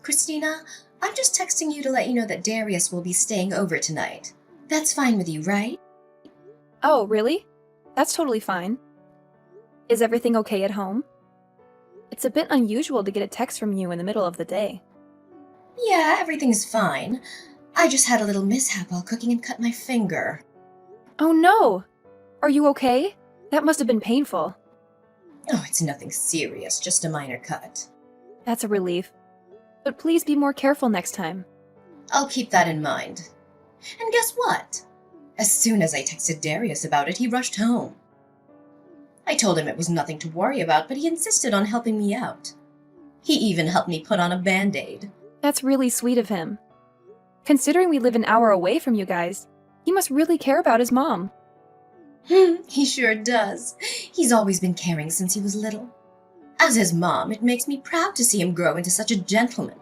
Christina, I'm just texting you to let you know that Darius will be staying over tonight. That's fine with you, right? Oh, really? That's totally fine. Is everything okay at home? It's a bit unusual to get a text from you in the middle of the day. Yeah, everything's fine. I just had a little mishap while cooking and cut my finger. Oh no! Are you okay? That must have been painful. Oh, it's nothing serious, just a minor cut. That's a relief. But please be more careful next time. I'll keep that in mind. And guess what? As soon as I texted Darius about it, he rushed home. I told him it was nothing to worry about, but he insisted on helping me out. He even helped me put on a Band-Aid. That's really sweet of him. Considering we live an hour away from you guys, he must really care about his mom. He sure does. He's always been caring since he was little. As his mom, it makes me proud to see him grow into such a gentleman.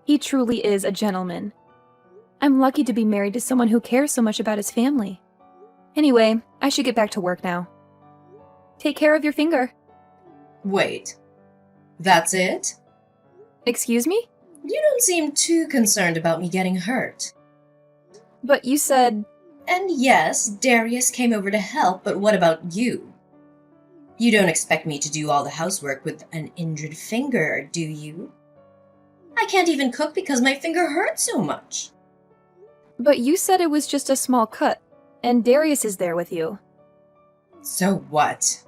He truly is a gentleman. I'm lucky to be married to someone who cares so much about his family. Anyway, I should get back to work now. Take care of your finger. Wait, that's it? Excuse me? You don't seem too concerned about me getting hurt. But you said... And yes, Darius came over to help, but what about you? You don't expect me to do all the housework with an injured finger, do you? I can't even cook because my finger hurts so much. But you said it was just a small cut, and Darius is there with you. So what?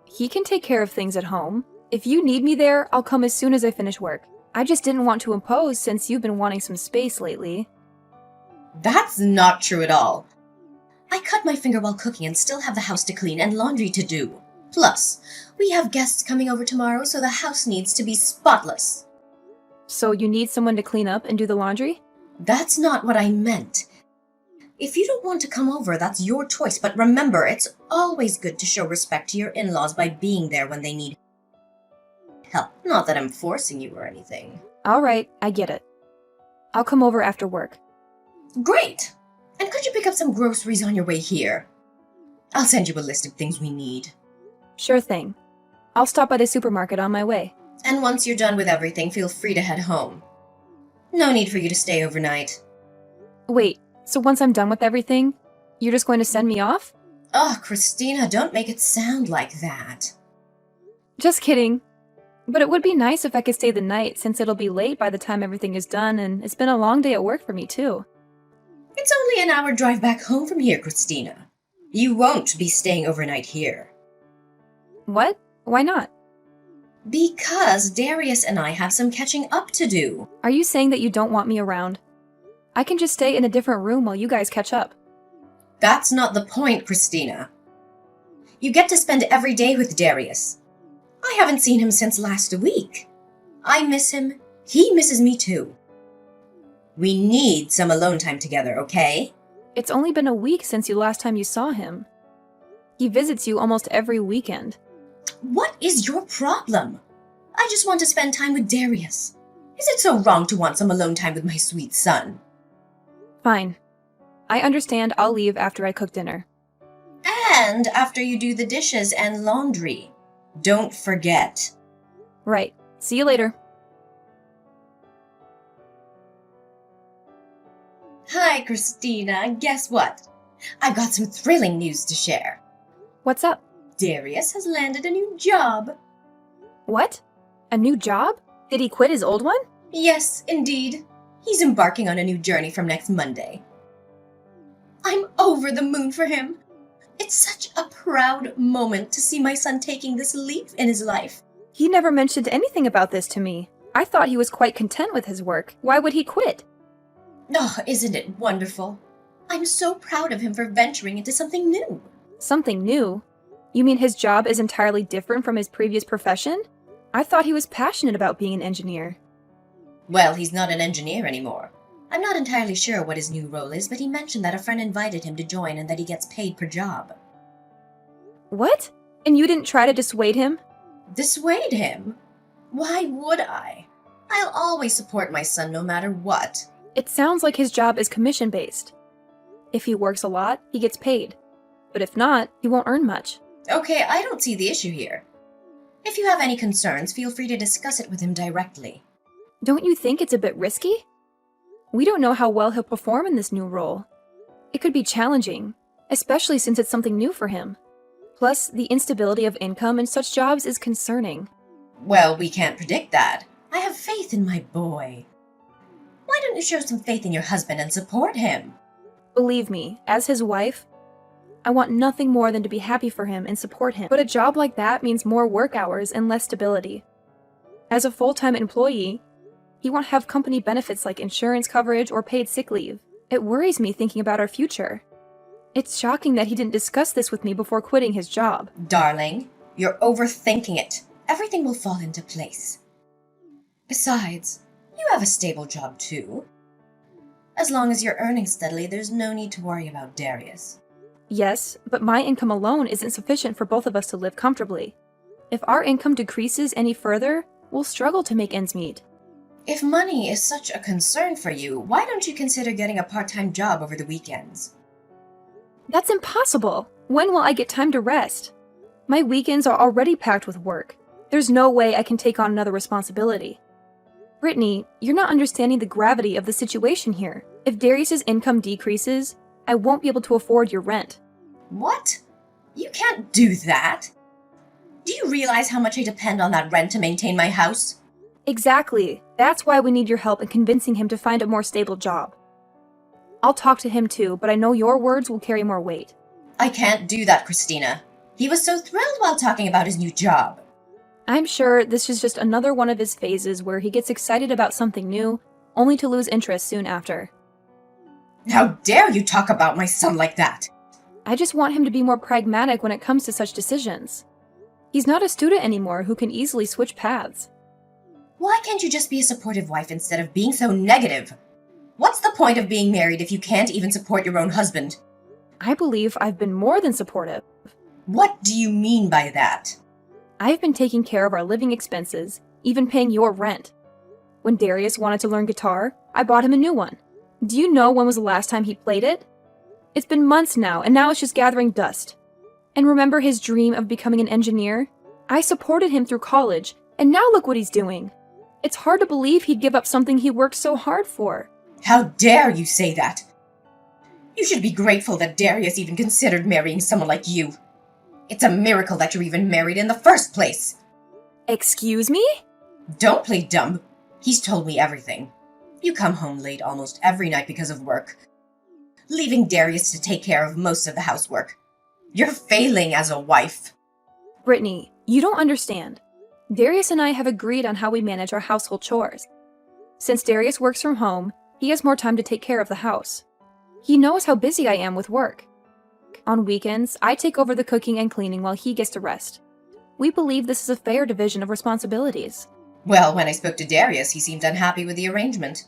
He can take care of things at home. If you need me there, I'll come as soon as I finish work. I just didn't want to impose since you've been wanting some space lately. That's not true at all. I cut my finger while cooking and still have the house to clean and laundry to do. Plus, we have guests coming over tomorrow, so the house needs to be spotless. So you need someone to clean up and do the laundry? That's not what I meant. If you don't want to come over, that's your choice, but remember, it's always good to show respect to your in-laws by being there when they need help. Not that I'm forcing you or anything. All right, I get it. I'll come over after work. Great! And could you pick up some groceries on your way here? I'll send you a list of things we need. Sure thing. I'll stop by the supermarket on my way. And once you're done with everything, feel free to head home. No need for you to stay overnight. Wait, so once I'm done with everything, you're just going to send me off? Oh, Christina, don't make it sound like that. Just kidding. But it would be nice if I could stay the night since it'll be late by the time everything is done and it's been a long day at work for me too. It's only an hour drive back home from here, Christina. You won't be staying overnight here. What? Why not? Because Darius and I have some catching up to do. Are you saying that you don't want me around? I can just stay in a different room while you guys catch up. That's not the point, Christina. You get to spend every day with Darius. I haven't seen him since last week. I miss him. He misses me too. We need some alone time together, okay? It's only been a week since you last time you saw him. He visits you almost every weekend. What is your problem? I just want to spend time with Darius. Is it so wrong to want some alone time with my sweet son? Fine. I understand. I'll leave after I cook dinner. And after you do the dishes and laundry. Don't forget. Right. See you later. Hi, Christina. Guess what? I've got some thrilling news to share. What's up? Darius has landed a new job. What? A new job? Did he quit his old one? Yes, indeed. He's embarking on a new journey from next Monday. I'm over the moon for him. It's such a proud moment to see my son taking this leap in his life. He never mentioned anything about this to me. I thought he was quite content with his work. Why would he quit? Oh, isn't it wonderful? I'm so proud of him for venturing into something new. Something new? You mean his job is entirely different from his previous profession? I thought he was passionate about being an engineer. Well, he's not an engineer anymore. I'm not entirely sure what his new role is, but he mentioned that a friend invited him to join and that he gets paid per job. What? And you didn't try to dissuade him? Dissuade him? Why would I? I'll always support my son no matter what. It sounds like his job is commission-based. If he works a lot, he gets paid. But if not, he won't earn much. Okay, I don't see the issue here. If you have any concerns, feel free to discuss it with him directly. Don't you think it's a bit risky? We don't know how well he'll perform in this new role. It could be challenging, especially since it's something new for him. Plus, the instability of income in such jobs is concerning. Well, we can't predict that. I have faith in my boy. Why don't you show some faith in your husband and support him? Believe me, as his wife, I want nothing more than to be happy for him and support him. But a job like that means more work hours and less stability. As a full-time employee, he won't have company benefits like insurance coverage or paid sick leave. It worries me thinking about our future. It's shocking that he didn't discuss this with me before quitting his job. Darling, you're overthinking it. Everything will fall into place. Besides, you have a stable job too. As long as you're earning steadily, there's no need to worry about Darius. Yes, but my income alone isn't sufficient for both of us to live comfortably. If our income decreases any further, we'll struggle to make ends meet. If money is such a concern for you, why don't you consider getting a part-time job over the weekends? That's impossible! When will I get time to rest? My weekends are already packed with work. There's no way I can take on another responsibility. Brittany, you're not understanding the gravity of the situation here. If Darius's income decreases, I won't be able to afford your rent. What? You can't do that. Do you realize how much I depend on that rent to maintain my house? Exactly. That's why we need your help in convincing him to find a more stable job. I'll talk to him too, but I know your words will carry more weight. I can't do that, Christina. He was so thrilled while talking about his new job. I'm sure this is just another one of his phases where he gets excited about something new, only to lose interest soon after. How dare you talk about my son like that? I just want him to be more pragmatic when it comes to such decisions. He's not a student anymore who can easily switch paths. Why can't you just be a supportive wife instead of being so negative? What's the point of being married if you can't even support your own husband? I believe I've been more than supportive. What do you mean by that? I've been taking care of our living expenses, even paying your rent. When Darius wanted to learn guitar, I bought him a new one. Do you know when was the last time he played it? It's been months now, and now it's just gathering dust. And remember his dream of becoming an engineer? I supported him through college, and now look what he's doing. It's hard to believe he'd give up something he worked so hard for. How dare you say that? You should be grateful that Darius even considered marrying someone like you. It's a miracle that you're even married in the first place. Excuse me? Don't play dumb. He's told me everything. You come home late almost every night because of work, leaving Darius to take care of most of the housework. You're failing as a wife. Brittany, you don't understand. Darius and I have agreed on how we manage our household chores. Since Darius works from home, he has more time to take care of the house. He knows how busy I am with work. On weekends, I take over the cooking and cleaning while he gets to rest. We believe this is a fair division of responsibilities. Well, when I spoke to Darius, he seemed unhappy with the arrangement.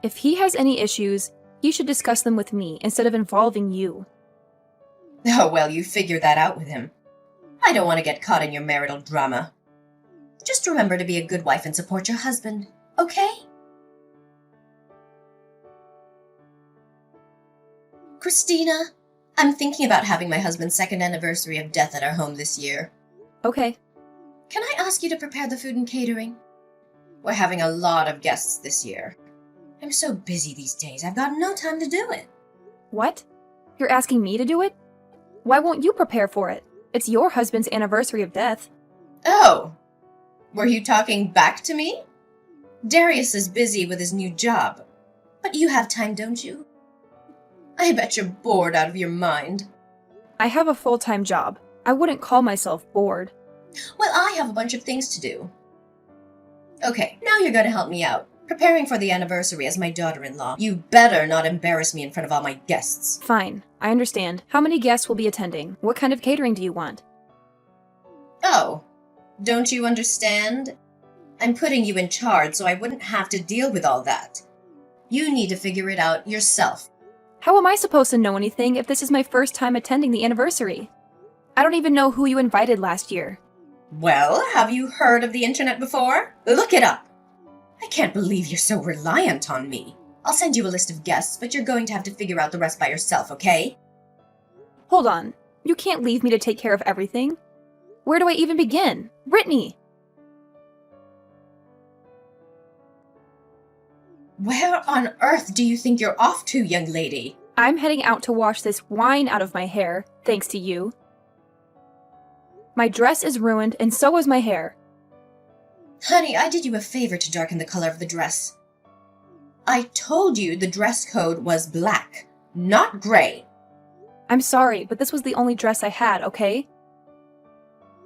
If he has any issues, he should discuss them with me instead of involving you. Oh, well, you figured that out with him. I don't want to get caught in your marital drama. Just remember to be a good wife and support your husband, okay? Christina, I'm thinking about having my husband's second anniversary of death at our home this year. Okay. Can I ask you to prepare the food and catering? We're having a lot of guests this year. I'm so busy these days, I've got no time to do it. What? You're asking me to do it? Why won't you prepare for it? It's your husband's anniversary of death. Oh, were you talking back to me? Darius is busy with his new job, but you have time, don't you? I bet you're bored out of your mind. I have a full-time job. I wouldn't call myself bored. Well, I have a bunch of things to do. Okay, now you're going to help me out. Preparing for the anniversary as my daughter-in-law. You better not embarrass me in front of all my guests. Fine, I understand. How many guests will be attending? What kind of catering do you want? Oh, don't you understand? I'm putting you in charge so I wouldn't have to deal with all that. You need to figure it out yourself. How am I supposed to know anything if this is my first time attending the anniversary? I don't even know who you invited last year. Well, have you heard of the internet before? Look it up. I can't believe you're so reliant on me. I'll send you a list of guests, but you're going to have to figure out the rest by yourself, okay? Hold on. You can't leave me to take care of everything. Where do I even begin? Brittany! Where on earth do you think you're off to, young lady? I'm heading out to wash this wine out of my hair, thanks to you. My dress is ruined, and so is my hair. Honey, I did you a favor to darken the color of the dress. I told you the dress code was black, not gray. I'm sorry, but this was the only dress I had, okay?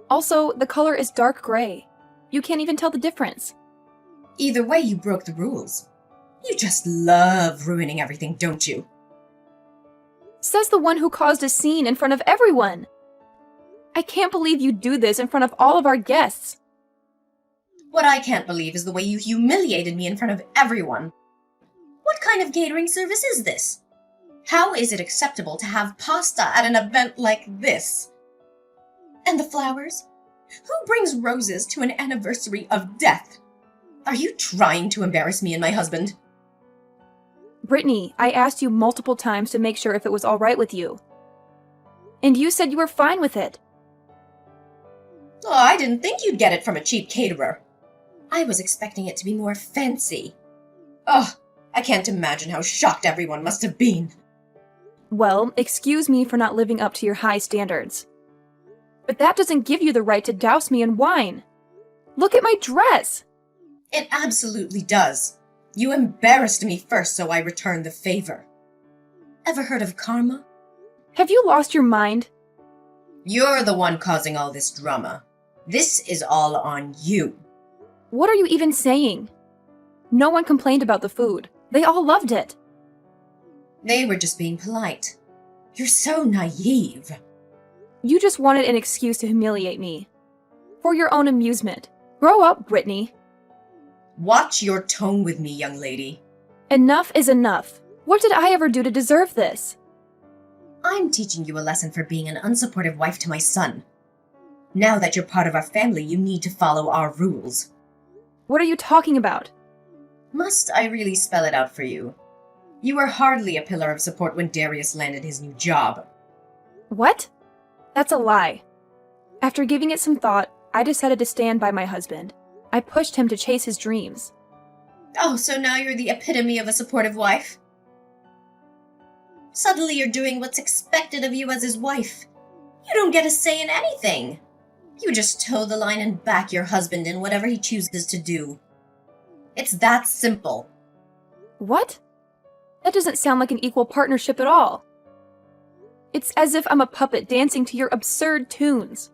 Also, the color is dark gray. You can't even tell the difference. Either way, you broke the rules. You just love ruining everything, don't you? Says the one who caused a scene in front of everyone. I can't believe you do this in front of all of our guests. What I can't believe is the way you humiliated me in front of everyone. What kind of catering service is this? How is it acceptable to have pasta at an event like this? And the flowers? Who brings roses to an anniversary of death? Are you trying to embarrass me and my husband? Brittany, I asked you multiple times to make sure if it was all right with you. And you said you were fine with it. Oh, I didn't think you'd get it from a cheap caterer. I was expecting it to be more fancy. Oh, I can't imagine how shocked everyone must have been. Well, excuse me for not living up to your high standards. But that doesn't give you the right to douse me in wine. Look at my dress! It absolutely does. You embarrassed me first, so I returned the favor. Ever heard of karma? Have you lost your mind? You're the one causing all this drama. This is all on you. What are you even saying? No one complained about the food. They all loved it. They were just being polite. You're so naive. You just wanted an excuse to humiliate me. For your own amusement. Grow up, Brittany. Watch your tone with me, young lady. Enough is enough. What did I ever do to deserve this? I'm teaching you a lesson for being an unsupportive wife to my son. Now that you're part of our family, you need to follow our rules. What are you talking about? Must I really spell it out for you? You were hardly a pillar of support when Darius landed his new job. What? That's a lie. After giving it some thought, I decided to stand by my husband. I pushed him to chase his dreams. Oh, so now you're the epitome of a supportive wife? Suddenly you're doing what's expected of you as his wife. You don't get a say in anything. You just toe the line and back your husband in whatever he chooses to do. It's that simple. What? That doesn't sound like an equal partnership at all. It's as if I'm a puppet dancing to your absurd tunes.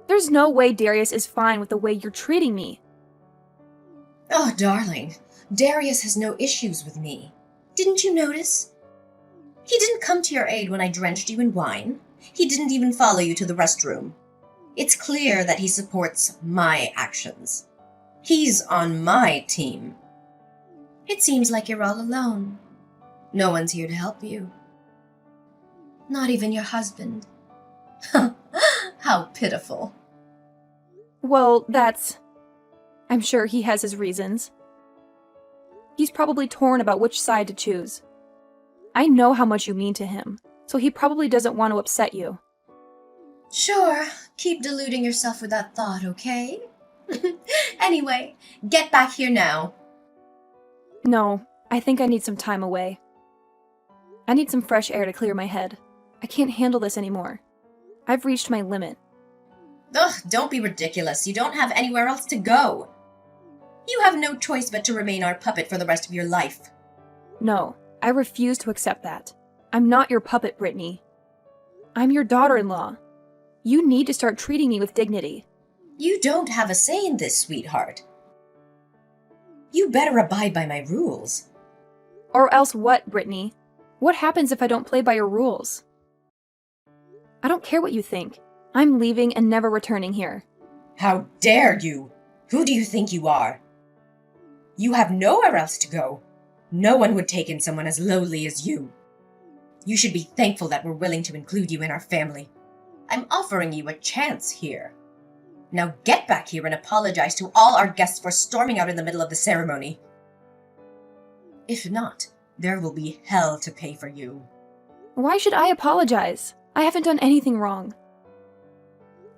There's no way Darius is fine with the way you're treating me. Oh, darling, Darius has no issues with me. Didn't you notice? He didn't come to your aid when I drenched you in wine. He didn't even follow you to the restroom. It's clear that he supports my actions. He's on my team. It seems like you're all alone. No one's here to help you. Not even your husband. How pitiful. Well, I'm sure he has his reasons. He's probably torn about which side to choose. I know how much you mean to him, so he probably doesn't want to upset you. Sure, keep deluding yourself with that thought, okay? Anyway, get back here now. No, I think I need some time away. I need some fresh air to clear my head. I can't handle this anymore. I've reached my limit. Ugh, don't be ridiculous. You don't have anywhere else to go. You have no choice but to remain our puppet for the rest of your life. No, I refuse to accept that. I'm not your puppet, Brittany. I'm your daughter-in-law. You need to start treating me with dignity. You don't have a say in this, sweetheart. You better abide by my rules. Or else what, Brittany? What happens if I don't play by your rules? I don't care what you think. I'm leaving and never returning here. How dare you? Who do you think you are? You have nowhere else to go. No one would take in someone as lowly as you. You should be thankful that we're willing to include you in our family. I'm offering you a chance here. Now get back here and apologize to all our guests for storming out in the middle of the ceremony. If not, there will be hell to pay for you. Why should I apologize? I haven't done anything wrong.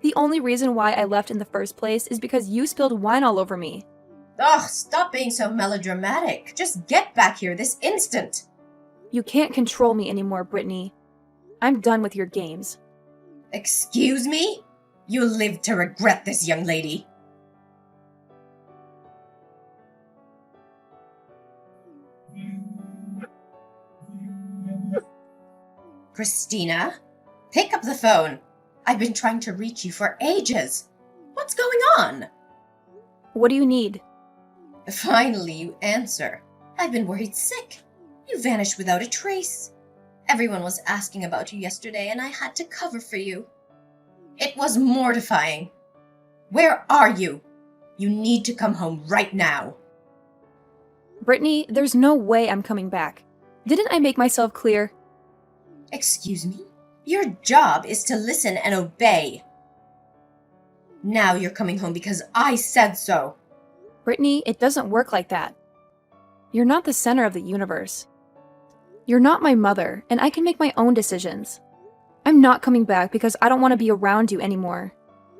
The only reason why I left in the first place is because you spilled wine all over me. Ugh, stop being so melodramatic. Just get back here this instant. You can't control me anymore, Brittany. I'm done with your games. Excuse me? You'll live to regret this, young lady. Christina, pick up the phone. I've been trying to reach you for ages. What's going on? What do you need? Finally, you answer. I've been worried sick. You vanished without a trace. Everyone was asking about you yesterday, and I had to cover for you. It was mortifying. Where are you? You need to come home right now. Brittany, there's no way I'm coming back. Didn't I make myself clear? Excuse me? Your job is to listen and obey. Now you're coming home because I said so. Brittany, it doesn't work like that. You're not the center of the universe. You're not my mother, and I can make my own decisions. I'm not coming back because I don't want to be around you anymore.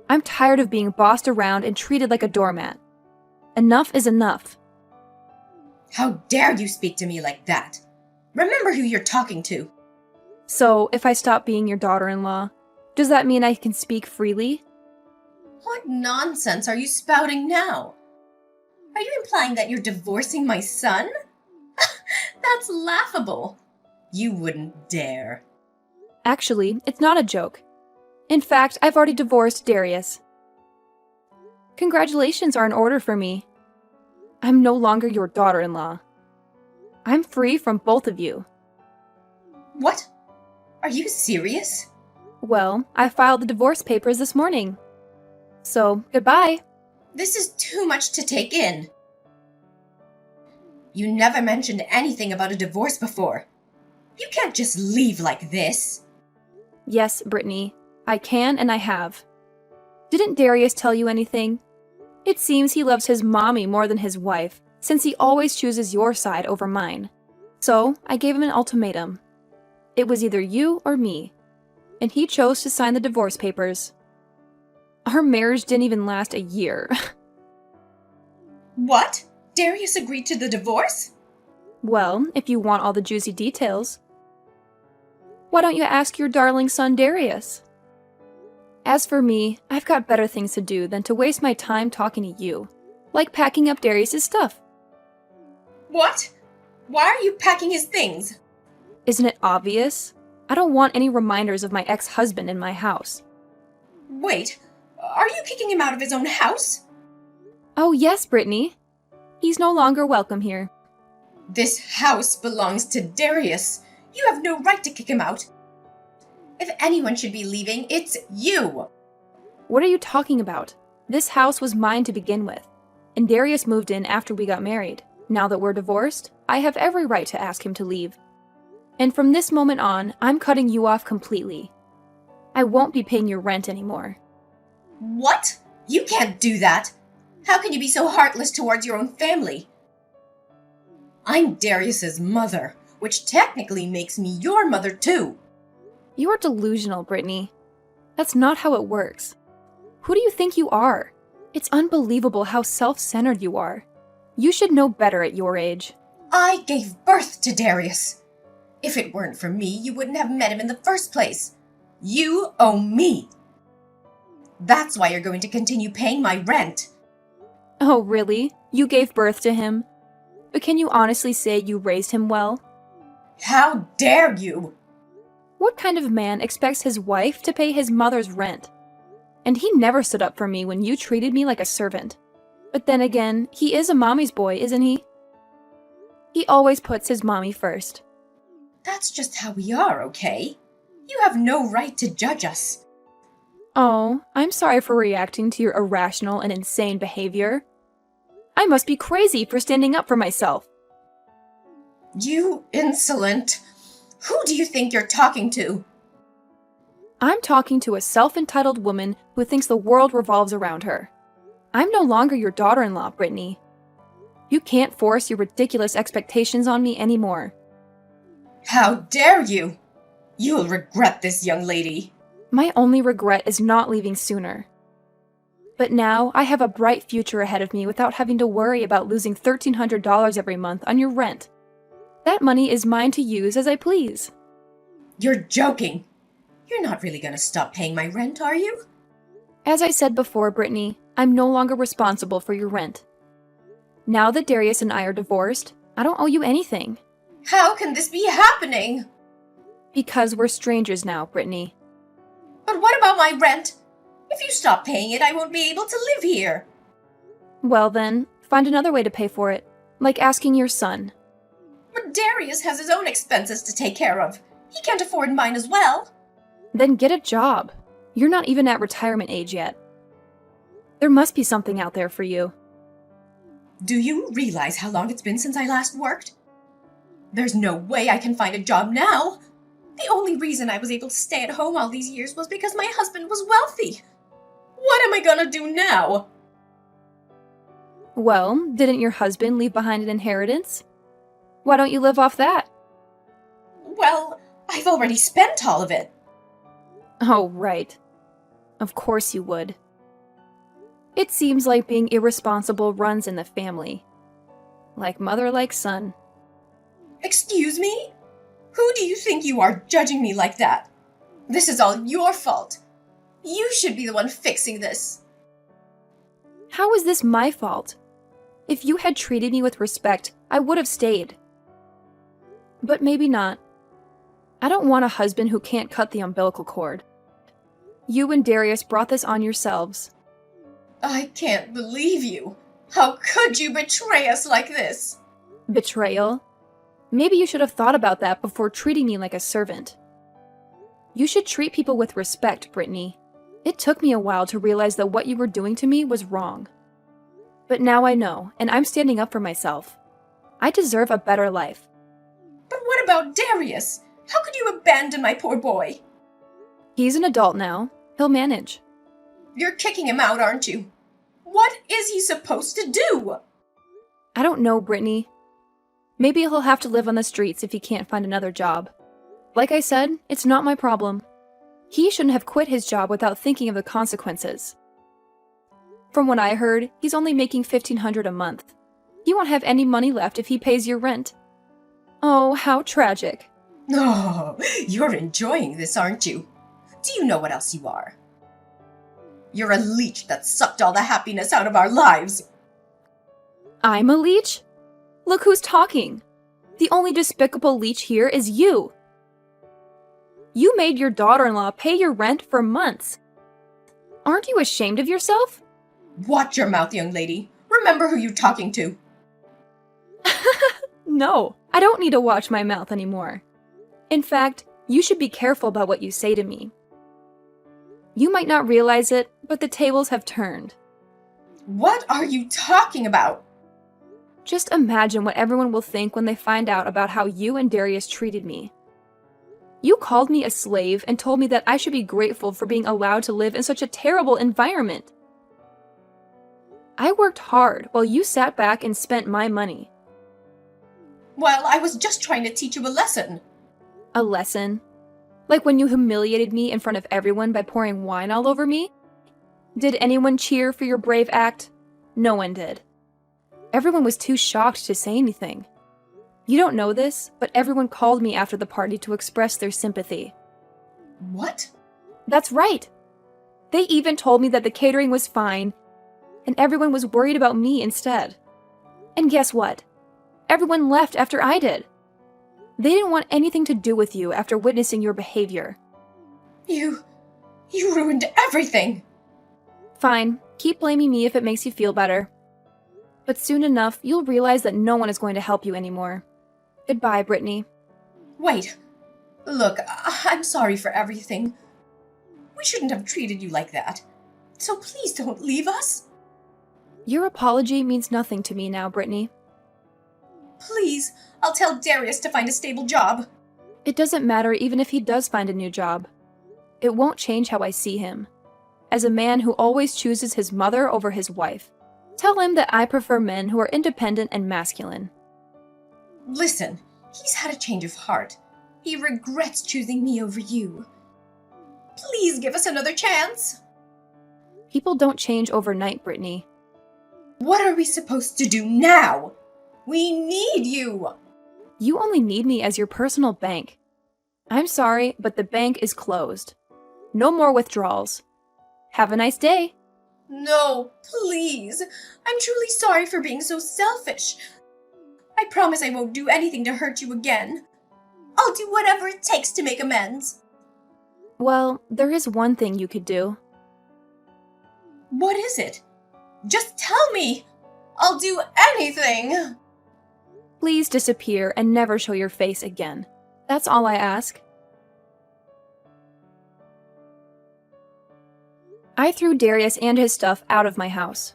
I'm tired of being bossed around and treated like a doormat. Enough is enough. How dare you speak to me like that? Remember who you're talking to. So, if I stop being your daughter-in-law, does that mean I can speak freely? What nonsense are you spouting now? Are you implying that you're divorcing my son? That's laughable. You wouldn't dare. Actually, it's not a joke. In fact, I've already divorced Darius. Congratulations are in order for me. I'm no longer your daughter-in-law. I'm free from both of you. What? Are you serious? Well, I filed the divorce papers this morning. So, goodbye. This is too much to take in. You never mentioned anything about a divorce before. You can't just leave like this. Yes, Brittany, I can and I have. Didn't Darius tell you anything? It seems he loves his mommy more than his wife, since he always chooses your side over mine. So, I gave him an ultimatum. It was either you or me, and he chose to sign the divorce papers. Our marriage didn't even last a year. What? Darius agreed to the divorce? Well, if you want all the juicy details. Why don't you ask your darling son Darius? As for me, I've got better things to do than to waste my time talking to you, like packing up Darius's stuff. What? Why are you packing his things? Isn't it obvious? I don't want any reminders of my ex-husband in my house. Wait, are you kicking him out of his own house? Oh yes, Brittany. He's no longer welcome here. This house belongs to Darius. You have no right to kick him out. If anyone should be leaving, it's you. What are you talking about? This house was mine to begin with, and Darius moved in after we got married. Now that we're divorced, I have every right to ask him to leave. And from this moment on, I'm cutting you off completely. I won't be paying your rent anymore. What? You can't do that. How can you be so heartless towards your own family? I'm Darius's mother, which technically makes me your mother too. You're delusional, Brittany. That's not how it works. Who do you think you are? It's unbelievable how self-centered you are. You should know better at your age. I gave birth to Darius. If it weren't for me, you wouldn't have met him in the first place. You owe me. That's why you're going to continue paying my rent. Oh, really? You gave birth to him? But can you honestly say you raised him well? How dare you? What kind of man expects his wife to pay his mother's rent? And he never stood up for me when you treated me like a servant. But then again, he is a mommy's boy, isn't he? He always puts his mommy first. That's just how we are, okay? You have no right to judge us. Oh, I'm sorry for reacting to your irrational and insane behavior. I must be crazy for standing up for myself. You insolent. Who do you think you're talking to? I'm talking to a self-entitled woman who thinks the world revolves around her. I'm no longer your daughter-in-law, Brittany. You can't force your ridiculous expectations on me anymore. How dare you? You'll regret this, young lady. My only regret is not leaving sooner. But now I have a bright future ahead of me without having to worry about losing $1,300 every month on your rent. That money is mine to use as I please. You're joking. You're not really going to stop paying my rent, are you? As I said before, Brittany, I'm no longer responsible for your rent. Now that Darius and I are divorced, I don't owe you anything. How can this be happening? Because we're strangers now, Brittany. But what about my rent? If you stop paying it, I won't be able to live here. Well then, find another way to pay for it, like asking your son. But Darius has his own expenses to take care of. He can't afford mine as well. Then get a job. You're not even at retirement age yet. There must be something out there for you. Do you realize how long it's been since I last worked? There's no way I can find a job now. The only reason I was able to stay at home all these years was because my husband was wealthy. What am I gonna do now? Well, didn't your husband leave behind an inheritance? Why don't you live off that? Well, I've already spent all of it. Oh, right. Of course you would. It seems like being irresponsible runs in the family. Like mother, like son. Excuse me? Who do you think you are judging me like that? This is all your fault. You should be the one fixing this. How is this my fault? If you had treated me with respect, I would have stayed. But maybe not. I don't want a husband who can't cut the umbilical cord. You and Darius brought this on yourselves. I can't believe you. How could you betray us like this? Betrayal? Maybe you should have thought about that before treating me like a servant. You should treat people with respect, Brittany. It took me a while to realize that what you were doing to me was wrong. But now I know, and I'm standing up for myself. I deserve a better life. But what about Darius? How could you abandon my poor boy? He's an adult now. He'll manage. You're kicking him out, aren't you? What is he supposed to do? I don't know, Brittany. Maybe he'll have to live on the streets if he can't find another job. Like I said, it's not my problem. He shouldn't have quit his job without thinking of the consequences. From what I heard, he's only making $1,500 a month. He won't have any money left if he pays your rent. Oh, how tragic. Oh, you're enjoying this, aren't you? Do you know what else you are? You're a leech that sucked all the happiness out of our lives. I'm a leech? Look who's talking. The only despicable leech here is you. You made your daughter-in-law pay your rent for months. Aren't you ashamed of yourself? Watch your mouth, young lady. Remember who you're talking to. No, I don't need to watch my mouth anymore. In fact, you should be careful about what you say to me. You might not realize it, but the tables have turned. What are you talking about? Just imagine what everyone will think when they find out about how you and Darius treated me. You called me a slave and told me that I should be grateful for being allowed to live in such a terrible environment. I worked hard while you sat back and spent my money. Well, I was just trying to teach you a lesson. A lesson? Like when you humiliated me in front of everyone by pouring wine all over me? Did anyone cheer for your brave act? No one did. Everyone was too shocked to say anything. You don't know this, but everyone called me after the party to express their sympathy. What? That's right. They even told me that the catering was fine, and everyone was worried about me instead. And guess what? Everyone left after I did. They didn't want anything to do with you after witnessing your behavior. You ruined everything. Fine, keep blaming me if it makes you feel better. But soon enough, you'll realize that no one is going to help you anymore. Goodbye, Brittany. Wait. Look, I'm sorry for everything. We shouldn't have treated you like that. So please don't leave us. Your apology means nothing to me now, Brittany. Please, I'll tell Darius to find a stable job. It doesn't matter even if he does find a new job. It won't change how I see him. As a man who always chooses his mother over his wife, tell him that I prefer men who are independent and masculine. Listen, he's had a change of heart. He regrets choosing me over you. Please give us another chance. People don't change overnight, Brittany. What are we supposed to do now? We need you! You only need me as your personal bank. I'm sorry, but the bank is closed. No more withdrawals. Have a nice day. No, please. I'm truly sorry for being so selfish. I promise I won't do anything to hurt you again. I'll do whatever it takes to make amends. Well, there is one thing you could do. What is it? Just tell me. I'll do anything. Please disappear and never show your face again. That's all I ask. I threw Darius and his stuff out of my house.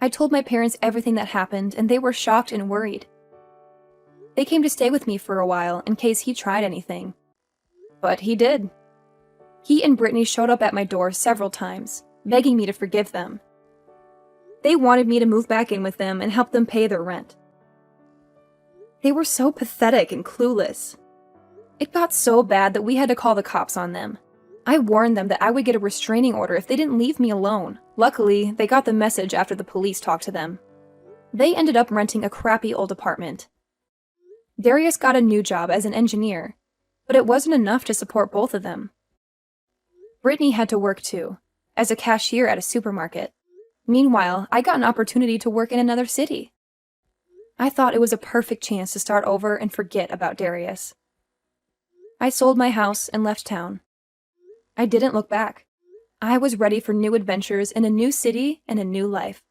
I told my parents everything that happened, and they were shocked and worried. They came to stay with me for a while in case he tried anything. But he did. He and Brittany showed up at my door several times, begging me to forgive them. They wanted me to move back in with them and help them pay their rent. They were so pathetic and clueless. It got so bad that we had to call the cops on them. I warned them that I would get a restraining order if they didn't leave me alone. Luckily, they got the message after the police talked to them. They ended up renting a crappy old apartment. Darius got a new job as an engineer, but it wasn't enough to support both of them. Brittany had to work too, as a cashier at a supermarket. Meanwhile, I got an opportunity to work in another city. I thought it was a perfect chance to start over and forget about Darius. I sold my house and left town. I didn't look back. I was ready for new adventures in a new city and a new life.